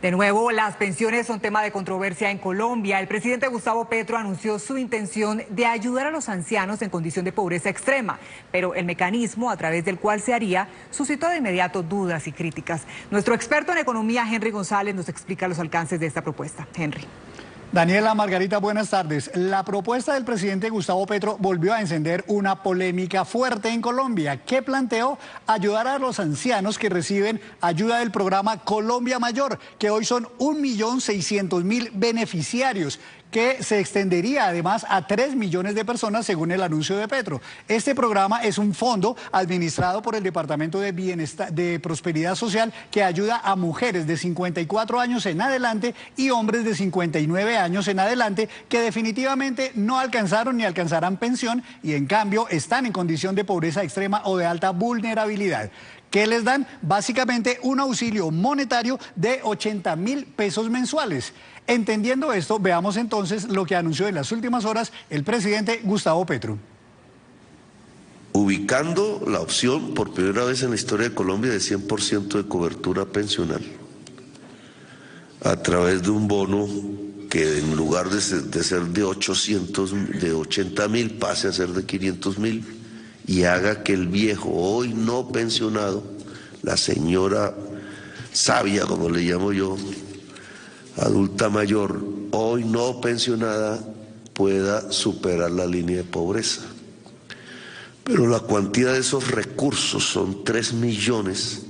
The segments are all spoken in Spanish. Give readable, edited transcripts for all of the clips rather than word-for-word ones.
De nuevo, las pensiones son tema de controversia en Colombia. El presidente Gustavo Petro anunció su intención de ayudar a los ancianos en condición de pobreza extrema, pero el mecanismo a través del cual se haría suscitó de inmediato dudas y críticas. Nuestro experto en economía, Henry González, nos explica los alcances de esta propuesta. Henry. Daniela, Margarita, buenas tardes. La propuesta del presidente Gustavo Petro volvió a encender una polémica fuerte en Colombia, que planteó ayudar a los ancianos que reciben ayuda del programa Colombia Mayor, que hoy son 1.600.000 beneficiarios, que se extendería además a 3 millones de personas según el anuncio de Petro. Este programa es un fondo administrado por el Departamento de Bienestar, de Prosperidad Social, que ayuda a mujeres de 54 años en adelante y hombres de 59 años en adelante que definitivamente no alcanzaron ni alcanzarán pensión y en cambio están en condición de pobreza extrema o de alta vulnerabilidad. ¿Qué les dan? Básicamente un auxilio monetario de 80.000 pesos mensuales. Entendiendo esto, veamos entonces lo que anunció en las últimas horas el presidente Gustavo Petro. Ubicando la opción por primera vez en la historia de Colombia de 100% de cobertura pensional a través de un bono que en lugar de ser de 80.000 pase a ser de 500.000 y haga que el viejo hoy no pensionado, la señora sabia como le llamo yo, adulta mayor, hoy no pensionada, pueda superar la línea de pobreza. Pero la cuantía de esos recursos son 3 millones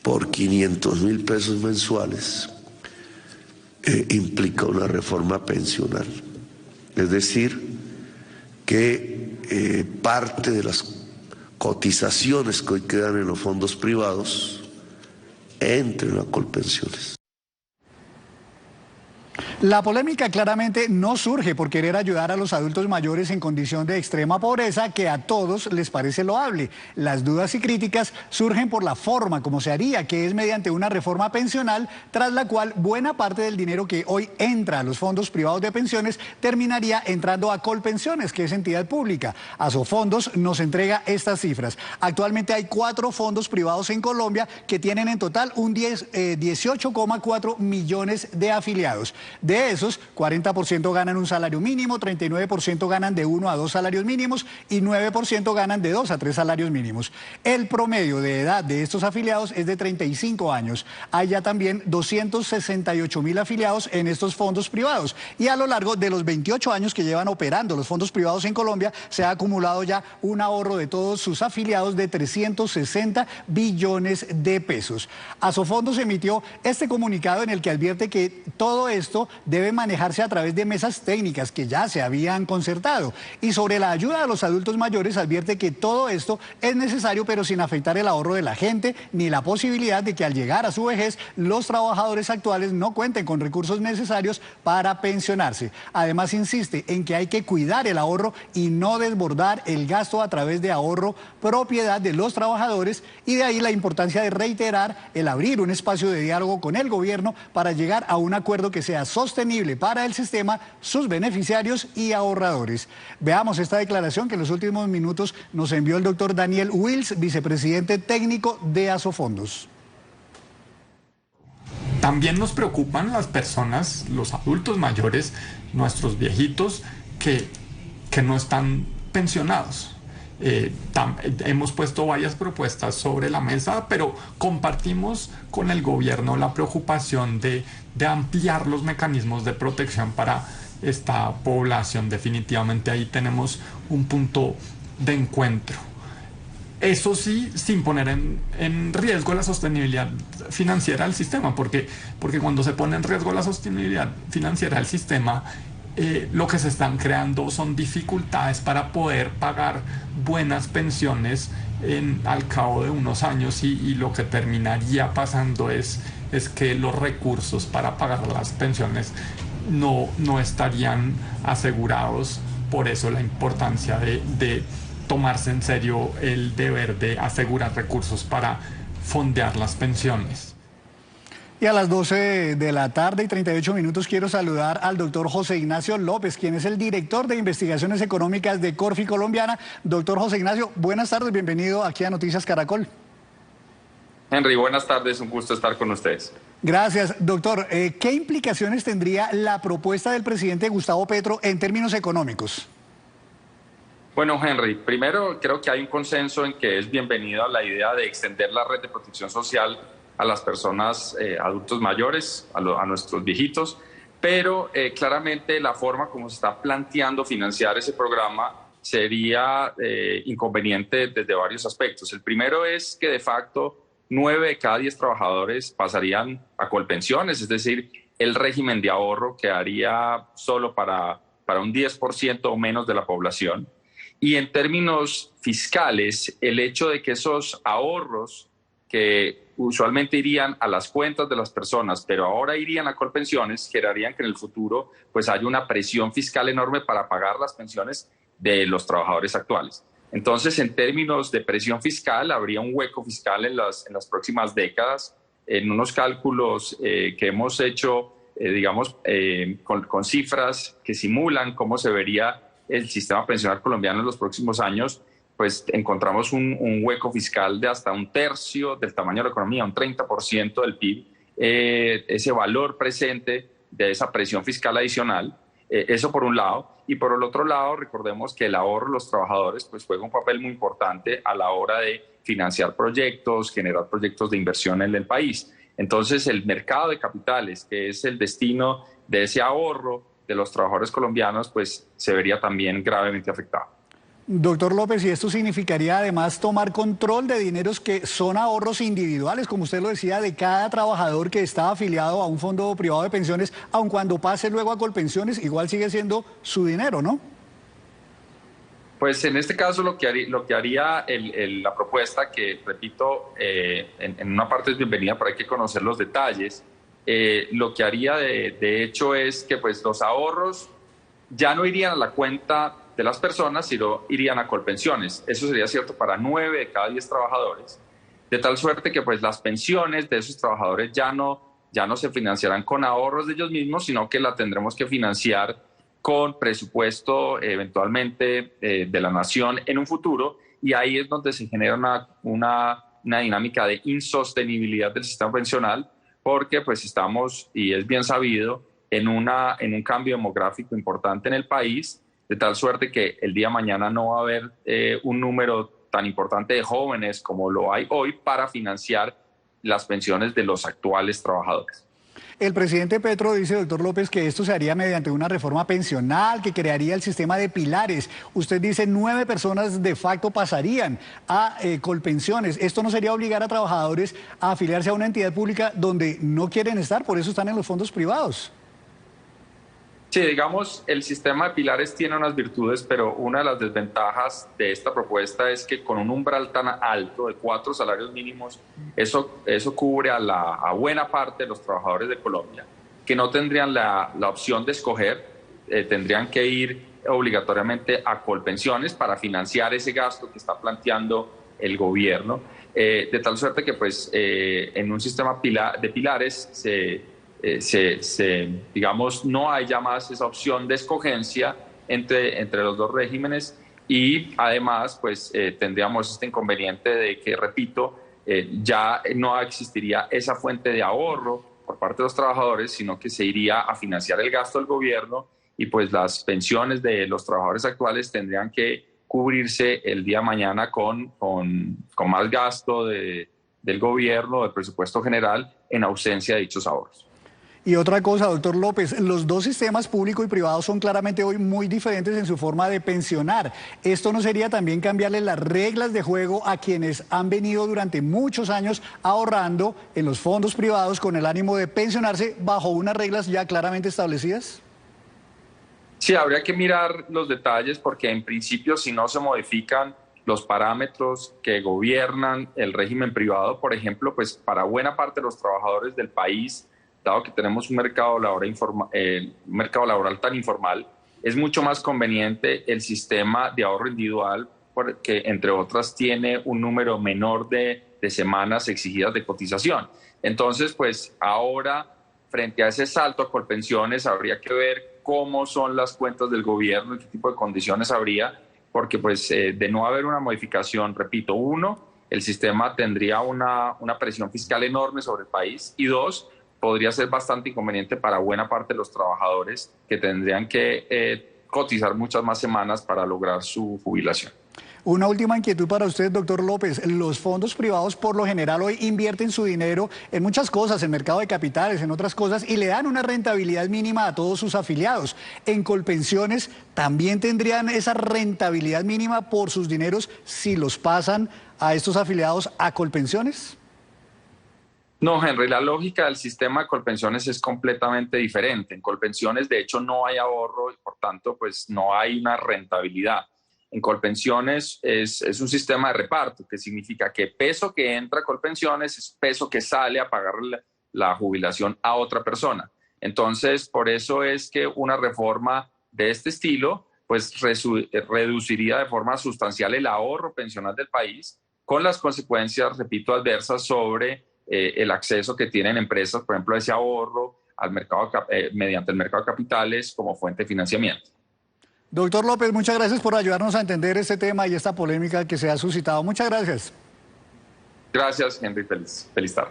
por 500.000 pesos mensuales, implica una reforma pensional. Es decir, que parte de las cotizaciones que hoy quedan en los fondos privados entren a Colpensiones. La polémica claramente no surge por querer ayudar a los adultos mayores en condición de extrema pobreza, que a todos les parece loable. Las dudas y críticas surgen por la forma como se haría, que es mediante una reforma pensional, tras la cual buena parte del dinero que hoy entra a los fondos privados de pensiones terminaría entrando a Colpensiones, que es entidad pública. Asofondos nos entrega estas cifras. Actualmente hay 4 fondos privados en Colombia que tienen en total un 18,4 millones de afiliados. De esos, 40% ganan un salario mínimo, 39% ganan de 1 a 2 salarios mínimos y 9% ganan de 2 a 3 salarios mínimos. El promedio de edad de estos afiliados es de 35 años. Hay ya también 268.000 afiliados en estos fondos privados. Y a lo largo de los 28 años que llevan operando los fondos privados en Colombia, se ha acumulado ya un ahorro de todos sus afiliados de 360 billones de pesos. Asofondos emitió este comunicado en el que advierte que todo esto debe manejarse a través de mesas técnicas que ya se habían concertado. Y sobre la ayuda a los adultos mayores advierte que todo esto es necesario, pero sin afectar el ahorro de la gente ni la posibilidad de que al llegar a su vejez los trabajadores actuales no cuenten con recursos necesarios para pensionarse. Además insiste en que hay que cuidar el ahorro y no desbordar el gasto a través de ahorro propiedad de los trabajadores, y de ahí la importancia de reiterar el abrir un espacio de diálogo con el gobierno para llegar a un acuerdo que sea sostenible para el sistema, sus beneficiarios y ahorradores. Veamos esta declaración que en los últimos minutos nos envió el doctor Daniel Wills, vicepresidente técnico de Asofondos. También nos preocupan las personas, los adultos mayores, nuestros viejitos que no están pensionados. Hemos puesto varias propuestas sobre la mesa, pero compartimos con el gobierno la preocupación de ampliar los mecanismos de protección para esta población. Definitivamente ahí tenemos un punto de encuentro. Eso sí, sin poner en riesgo la sostenibilidad financiera del sistema, porque cuando se pone en riesgo la sostenibilidad financiera del sistema, lo que se están creando son dificultades para poder pagar buenas pensiones al cabo de unos años, y lo que terminaría pasando es que los recursos para pagar las pensiones no estarían asegurados. Por eso la importancia de tomarse en serio el deber de asegurar recursos para fondear las pensiones. Y a las 12 de la tarde y 38 minutos quiero saludar al doctor José Ignacio López, quien es el director de investigaciones económicas de Corfi Colombiana. Doctor José Ignacio, buenas tardes, bienvenido aquí a Noticias Caracol. Henry, buenas tardes, un gusto estar con ustedes. Gracias, doctor. ¿Qué implicaciones tendría la propuesta del presidente Gustavo Petro en términos económicos? Bueno, Henry, primero creo que hay un consenso en que es bienvenida la idea de extender la red de protección social a las personas adultos mayores, a nuestros viejitos, pero claramente la forma como se está planteando financiar ese programa sería inconveniente desde varios aspectos. El primero es que de facto 9 de cada 10 trabajadores pasarían a colpensiones, es decir, el régimen de ahorro quedaría solo para un 10% o menos de la población. Y en términos fiscales, el hecho de que esos ahorros que usualmente irían a las cuentas de las personas, pero ahora irían a colpensiones, generarían que en el futuro pues haya una presión fiscal enorme para pagar las pensiones de los trabajadores actuales. Entonces, en términos de presión fiscal, habría un hueco fiscal en las próximas décadas. En unos cálculos que hemos hecho, con cifras que simulan cómo se vería el sistema pensional colombiano en los próximos años, pues encontramos un hueco fiscal de hasta un tercio del tamaño de la economía, un 30% del PIB, ese valor presente de esa presión fiscal adicional. Eso por un lado. Y por el otro lado, recordemos que el ahorro de los trabajadores pues juega un papel muy importante a la hora de financiar proyectos, generar proyectos de inversión en el país. Entonces, el mercado de capitales, que es el destino de ese ahorro de los trabajadores colombianos, pues se vería también gravemente afectado. Doctor López, ¿y esto significaría además tomar control de dineros que son ahorros individuales, como usted lo decía, de cada trabajador que está afiliado a un fondo privado de pensiones, aun cuando pase luego a Colpensiones, igual sigue siendo su dinero, ¿no? Pues en este caso lo que haría la propuesta, que repito, en una parte es bienvenida, pero hay que conocer los detalles, lo que haría de hecho es que pues los ahorros ya no irían a la cuenta de las personas, sino irían a colpensiones. Eso sería cierto para 9 de cada 10 trabajadores, de tal suerte que pues las pensiones de esos trabajadores ya no se financiarán con ahorros de ellos mismos, sino que la tendremos que financiar con presupuesto eventualmente de la nación en un futuro, y ahí es donde se genera una dinámica de insostenibilidad del sistema pensional, porque pues estamos, y es bien sabido, en un cambio demográfico importante en el país, de tal suerte que el día de mañana no va a haber un número tan importante de jóvenes como lo hay hoy para financiar las pensiones de los actuales trabajadores. El presidente Petro dice, doctor López, que esto se haría mediante una reforma pensional que crearía el sistema de pilares. Usted dice 9 personas de facto pasarían a colpensiones. ¿Esto no sería obligar a trabajadores a afiliarse a una entidad pública donde no quieren estar? Por eso están en los fondos privados. Sí, digamos, el sistema de pilares tiene unas virtudes, pero una de las desventajas de esta propuesta es que con un umbral tan alto de 4 salarios mínimos, eso cubre a buena parte de los trabajadores de Colombia, que no tendrían la opción de escoger, tendrían que ir obligatoriamente a colpensiones para financiar ese gasto que está planteando el gobierno, de tal suerte que pues en un sistema de pilares digamos, no hay ya más esa opción de escogencia entre los dos regímenes, y además pues tendríamos este inconveniente de que, repito, ya no existiría esa fuente de ahorro por parte de los trabajadores, sino que se iría a financiar el gasto del gobierno, y pues las pensiones de los trabajadores actuales tendrían que cubrirse el día de mañana con más gasto del gobierno, del presupuesto general, en ausencia de dichos ahorros. Y otra cosa, doctor López, los dos sistemas público y privado son claramente hoy muy diferentes en su forma de pensionar. ¿Esto no sería también cambiarle las reglas de juego a quienes han venido durante muchos años ahorrando en los fondos privados con el ánimo de pensionarse bajo unas reglas ya claramente establecidas? Sí, habría que mirar los detalles, porque en principio, si no se modifican los parámetros que gobiernan el régimen privado, por ejemplo, pues para buena parte de los trabajadores del país, dado que tenemos un mercado laboral tan informal, es mucho más conveniente el sistema de ahorro individual, porque entre otras tiene un número menor de semanas exigidas de cotización. Entonces, pues ahora, frente a ese salto a colpensiones, habría que ver cómo son las cuentas del gobierno y qué tipo de condiciones habría, porque pues de no haber una modificación, repito, uno, el sistema tendría una presión fiscal enorme sobre el país, y dos, podría ser bastante inconveniente para buena parte de los trabajadores que tendrían que cotizar muchas más semanas para lograr su jubilación. Una última inquietud para usted, doctor López. Los fondos privados por lo general hoy invierten su dinero en muchas cosas, en mercado de capitales, en otras cosas, y le dan una rentabilidad mínima a todos sus afiliados. ¿En Colpensiones también tendrían esa rentabilidad mínima por sus dineros si los pasan a estos afiliados a Colpensiones? No, Henry, la lógica del sistema de Colpensiones es completamente diferente. En Colpensiones, de hecho, no hay ahorro y, por tanto, pues no hay una rentabilidad. En Colpensiones es un sistema de reparto, que significa que peso que entra a Colpensiones es peso que sale a pagar la jubilación a otra persona. Entonces, por eso es que una reforma de este estilo pues reduciría de forma sustancial el ahorro pensional del país, con las consecuencias, repito, adversas sobre el acceso que tienen empresas, por ejemplo, a ese ahorro al mercado, mediante el mercado de capitales como fuente de financiamiento. Doctor López, muchas gracias por ayudarnos a entender este tema y esta polémica que se ha suscitado. Muchas gracias. Gracias, Henry. Feliz tarde.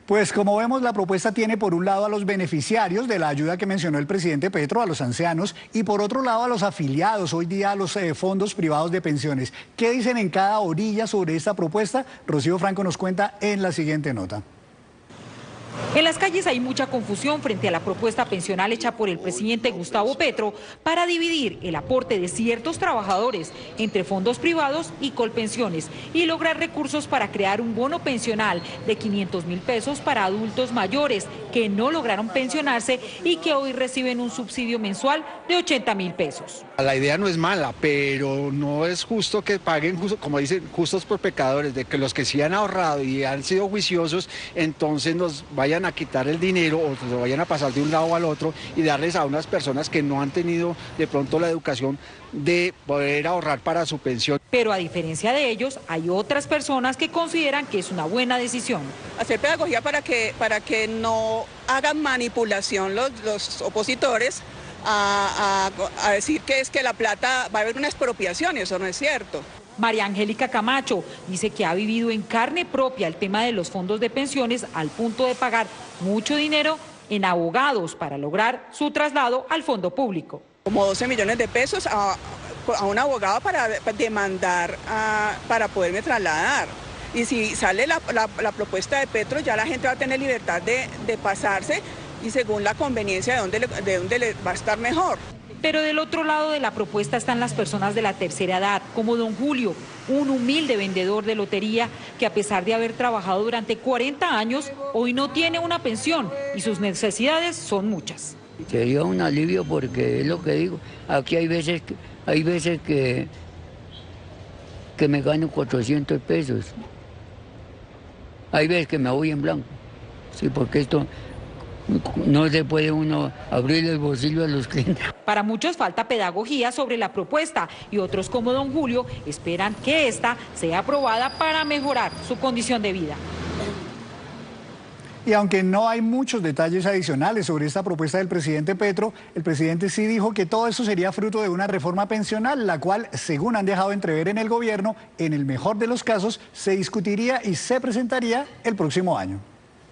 Pues como vemos, la propuesta tiene por un lado a los beneficiarios de la ayuda que mencionó el presidente Petro, a los ancianos, y por otro lado a los afiliados, hoy día a los fondos privados de pensiones. ¿Qué dicen en cada orilla sobre esta propuesta? Rocío Franco nos cuenta en la siguiente nota. En las calles hay mucha confusión frente a la propuesta pensional hecha por el presidente Gustavo Petro para dividir el aporte de ciertos trabajadores entre fondos privados y Colpensiones y lograr recursos para crear un bono pensional de 500.000 pesos para adultos mayores que no lograron pensionarse y que hoy reciben un subsidio mensual de 80.000 pesos. La idea no es mala, pero no es justo que paguen, como dicen, justos por pecadores, de que los que sí han ahorrado y han sido juiciosos, entonces nos vayan a quitar el dinero o se vayan a pasar de un lado al otro y darles a unas personas que no han tenido de pronto la educación de poder ahorrar para su pensión. Pero a diferencia de ellos, hay otras personas que consideran que es una buena decisión. Hacer pedagogía para que no hagan manipulación los opositores a decir que es que la plata va a haber una expropiación, y eso no es cierto. María Angélica Camacho dice que ha vivido en carne propia el tema de los fondos de pensiones al punto de pagar mucho dinero en abogados para lograr su traslado al fondo público. Como 12 millones de pesos a un abogado para demandar, para poderme trasladar. Y si sale la propuesta de Petro, ya la gente va a tener libertad de pasarse y según la conveniencia de dónde le va a estar mejor. Pero del otro lado de la propuesta están las personas de la tercera edad, como don Julio, un humilde vendedor de lotería que a pesar de haber trabajado durante 40 años, hoy no tiene una pensión y sus necesidades son muchas. Sería un alivio porque es lo que digo, aquí hay veces que me gano 400 pesos, hay veces que me voy en blanco, sí, porque esto no se puede uno abrir el bolsillo a los clientes. Para muchos falta pedagogía sobre la propuesta y otros como don Julio esperan que esta sea aprobada para mejorar su condición de vida. Y aunque no hay muchos detalles adicionales sobre esta propuesta del presidente Petro, el presidente sí dijo que todo eso sería fruto de una reforma pensional, la cual, según han dejado entrever en el gobierno, en el mejor de los casos, se discutiría y se presentaría el próximo año.